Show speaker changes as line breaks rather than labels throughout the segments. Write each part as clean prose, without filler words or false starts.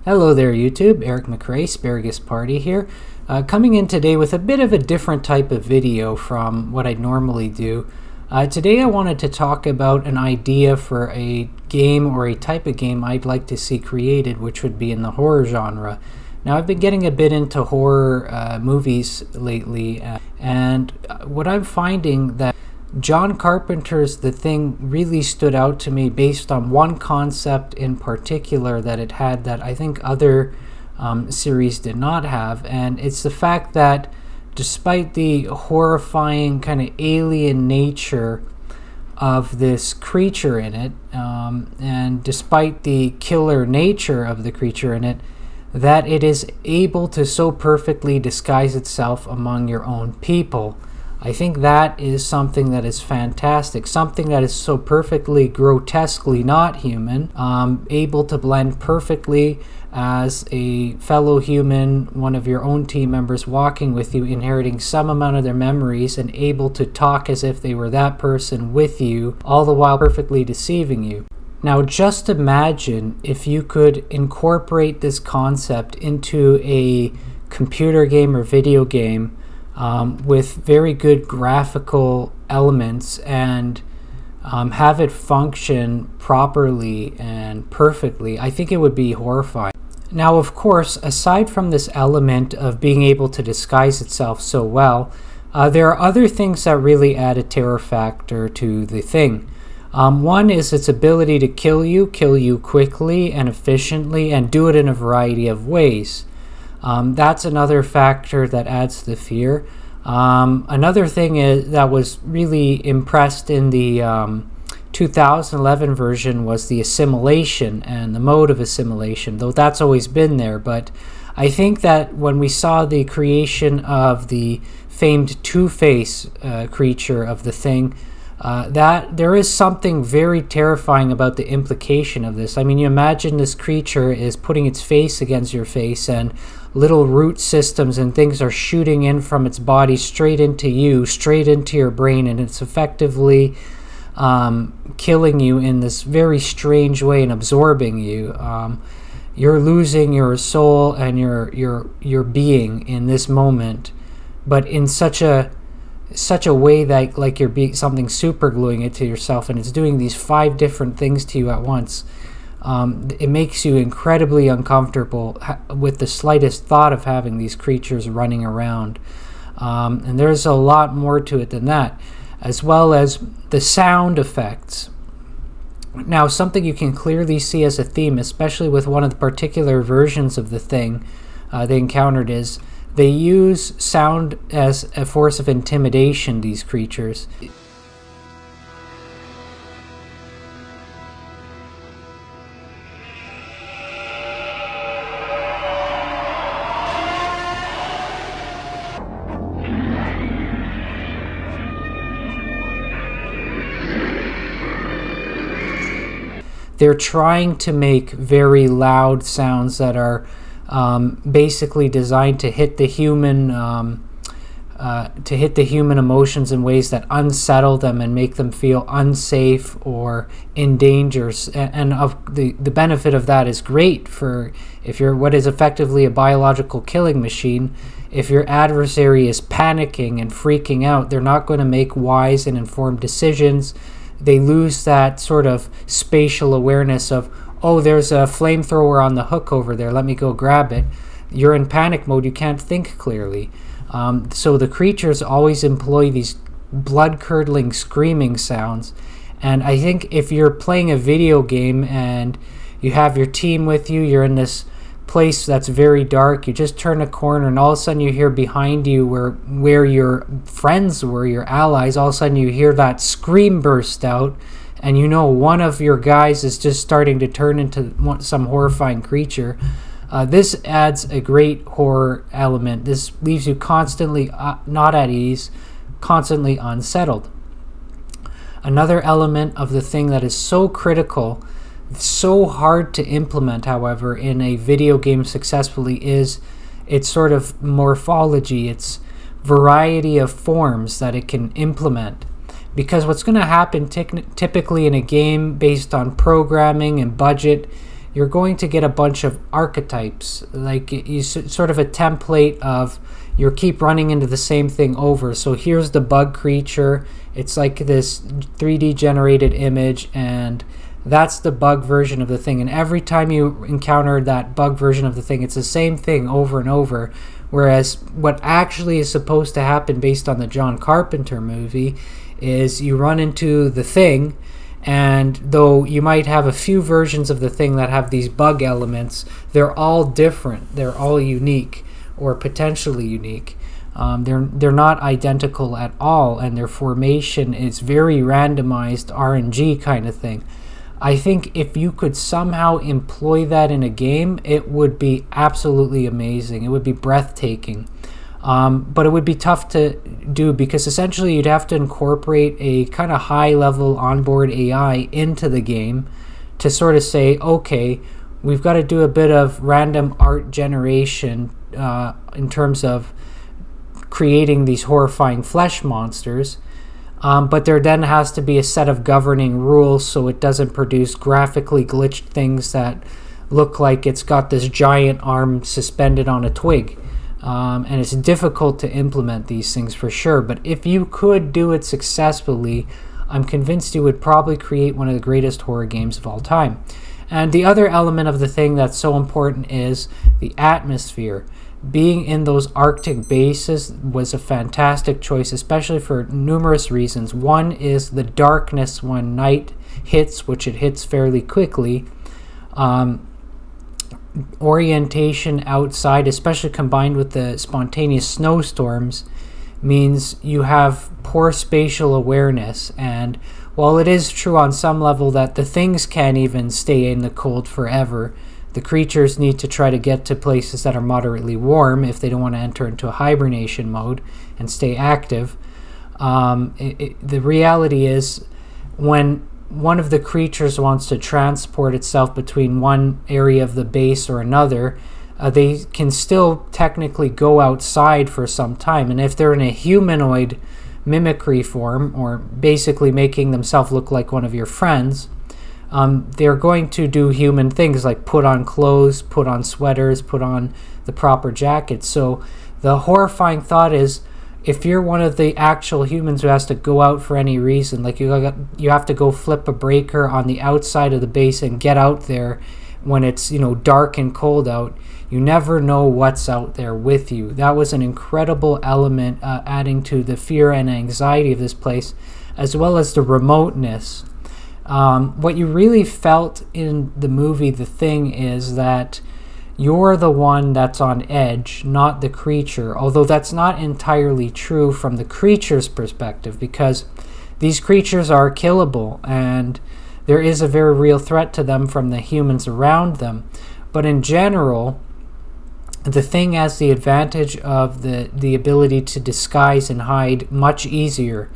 Hello there YouTube, Eric McRae, Asparagus Party here, coming in today with a bit of a different type of video from what I normally do. Today I wanted to talk about an idea for a game or a type of game I'd like to see created, which would be in the horror genre. Now I've been getting a bit into horror movies lately, and what I'm finding that John Carpenter's The Thing really stood out to me based on one concept in particular that it had that I think other series did not have, and it's the fact that despite the horrifying kind of alien nature of this creature in it, and despite the killer nature of the creature in it, that it is able to so perfectly disguise itself among your own people. I think that is something that is fantastic, something that is so perfectly grotesquely not human, able to blend perfectly as a fellow human, one of your own team members walking with you, inheriting some amount of their memories and able to talk as if they were that person with you, all the while perfectly deceiving you. Now just imagine if you could incorporate this concept into a computer game or video game with very good graphical elements and have it function properly and perfectly. I think it would be horrifying. Now, of course, aside from this element of being able to disguise itself so well, there are other things that really add a terror factor to the thing. One is its ability to kill you quickly and efficiently, and do it in a variety of ways. That's another factor that adds to the fear. Another thing is that was really impressed in the 2011 version was the assimilation and the mode of assimilation, though that's always been there. But I think that when we saw the creation of the famed Two-Face creature of the Thing, that there is something very terrifying about the implication of this. I mean, you imagine this creature is putting its face against your face, and little root systems and things are shooting in from its body straight into you, straight into your brain, and it's effectively killing you in this very strange way and absorbing you. You're losing your soul and your being in this moment, but in such a way that like you're being something super gluing it to yourself, and it's doing these 5 different things to you at once. It makes you incredibly uncomfortable with the slightest thought of having these creatures running around. And there's a lot more to it than that, as well as the sound effects. Now, something you can clearly see as a theme, especially with one of the particular versions of the Thing they encountered, is they use sound as a force of intimidation, these creatures. They're trying to make very loud sounds that are basically designed to hit the human emotions in ways that unsettle them and make them feel unsafe or in danger. And of the benefit of that is great for if you're what is effectively a biological killing machine. If your adversary is panicking and freaking out, they're not going to make wise and informed decisions. They lose that sort of spatial awareness of, oh, there's a flamethrower on the hook over there, let me go grab it. You're in panic mode, you can't think clearly. So the creatures always employ these blood-curdling screaming sounds. And I think if you're playing a video game and you have your team with you, you're in this place that's very dark, you just turn a corner and all of a sudden you hear behind you where your friends were, your allies, all of a sudden you hear that scream burst out, and you know one of your guys is just starting to turn into some horrifying creature. This adds a great horror element. This leaves you constantly not at ease, constantly unsettled. Another element of the Thing that is so critical, so hard to implement, however, in a video game successfully, is its sort of morphology, its variety of forms that it can implement. Because what's going to happen typically in a game based on programming and budget you're going to get a bunch of archetypes, like sort of a template of you keep running into the same thing over. So here's the bug creature. It's like this 3D generated image, and that's the bug version of the thing. And every time you encounter that bug version of the thing, it's the same thing over and over. Whereas what actually is supposed to happen based on the John Carpenter movie is you run into the thing, and though you might have a few versions of the thing that have these bug elements, they're all different. They're all unique, or potentially unique. They're not identical at all, and their formation is very randomized RNG kind of thing. I think if you could somehow employ that in a game, it would be absolutely amazing. It would be breathtaking. But it would be tough to do, because essentially you'd have to incorporate a kind of high-level onboard AI into the game to sort of say, okay, we've got to do a bit of random art generation in terms of creating these horrifying flesh monsters. But there then has to be a set of governing rules so it doesn't produce graphically glitched things that look like it's got this giant arm suspended on a twig. And it's difficult to implement these things for sure. But if you could do it successfully, I'm convinced you would probably create one of the greatest horror games of all time. And the other element of the thing that's so important is the atmosphere. Being in those Arctic bases was a fantastic choice, especially for numerous reasons. One is the darkness when night hits, which it hits fairly quickly. Orientation outside, especially combined with the spontaneous snowstorms, means you have poor spatial awareness. And while it is true on some level that the things can't even stay in the cold forever, the creatures need to try to get to places that are moderately warm if they don't want to enter into a hibernation mode and stay active. The reality is, when one of the creatures wants to transport itself between one area of the base or another, they can still technically go outside for some time. And if they're in a humanoid mimicry form, or basically making themselves look like one of your friends, they're going to do human things like put on clothes, put on sweaters, put on the proper jackets. So the horrifying thought is, if you're one of the actual humans who has to go out for any reason, like you have to go flip a breaker on the outside of the base and get out there when it's dark and cold out, you never know what's out there with you. That was an incredible element, adding to the fear and anxiety of this place, as well as the remoteness. What you really felt in the movie The Thing is that you're the one that's on edge, not the creature, although that's not entirely true from the creature's perspective, because these creatures are killable and there is a very real threat to them from the humans around them. But in general, The Thing has the advantage of the ability to disguise and hide much easier.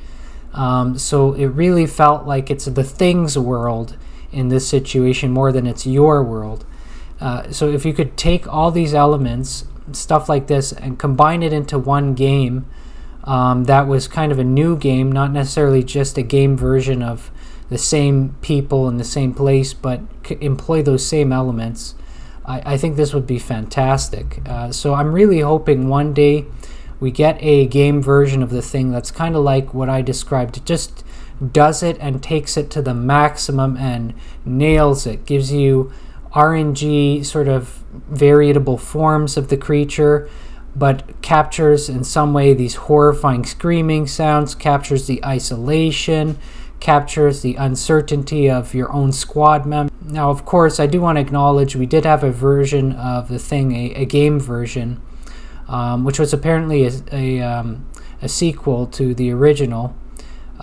So it really felt like it's the Thing's world in this situation more than it's your world. So if you could take all these elements, stuff like this, and combine it into one game that was kind of a new game, not necessarily just a game version of the same people in the same place, but employ those same elements, I think this would be fantastic. So I'm really hoping one day we get a game version of The Thing that's kind of like what I described. It just does it and takes it to the maximum and nails it. Gives you RNG sort of variable forms of the creature, but captures in some way these horrifying screaming sounds, captures the isolation, captures the uncertainty of your own squad member. Now, of course, I do want to acknowledge we did have a version of The Thing, a game version, which was apparently a sequel to the original.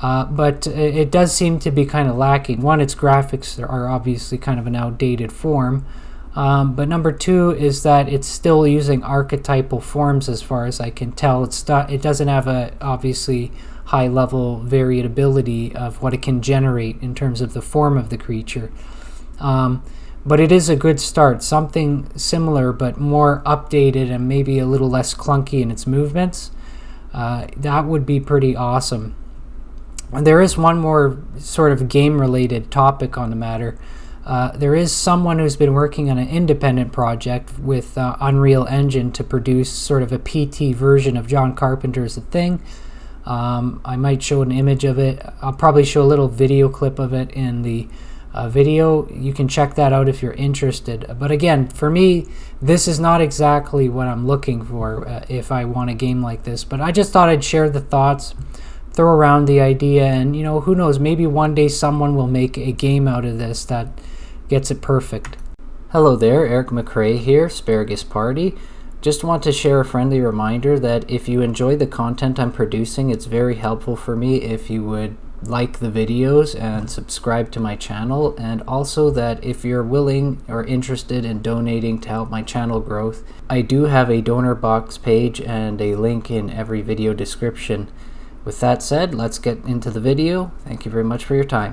But it does seem to be kind of lacking. One, its graphics are obviously kind of an outdated form. But number two is that it's still using archetypal forms as far as I can tell. It doesn't have a obviously high level variability of what it can generate in terms of the form of the creature. But it is a good start. Something similar but more updated and maybe a little less clunky in its movements. That would be pretty awesome. And there is one more sort of game-related topic on the matter. There is someone who's been working on an independent project with Unreal Engine to produce sort of a PT version of John Carpenter's The Thing. I might show an image of it. I'll probably show a little video clip of it in the video. You can check that out if you're interested. But again, for me, this is not exactly what I'm looking for if I want a game like this. But I just thought I'd share the thoughts, throw around the idea, and who knows, maybe one day someone will make a game out of this that gets it perfect. Hello there, Eric McRae here, Asparagus Party. Just want to share a friendly reminder that if you enjoy the content I'm producing, it's very helpful for me if you would like the videos and subscribe to my channel, and also that if you're willing or interested in donating to help my channel growth, I do have a donor box page and a link in every video description. With that said, let's get into the video. Thank you very much for your time.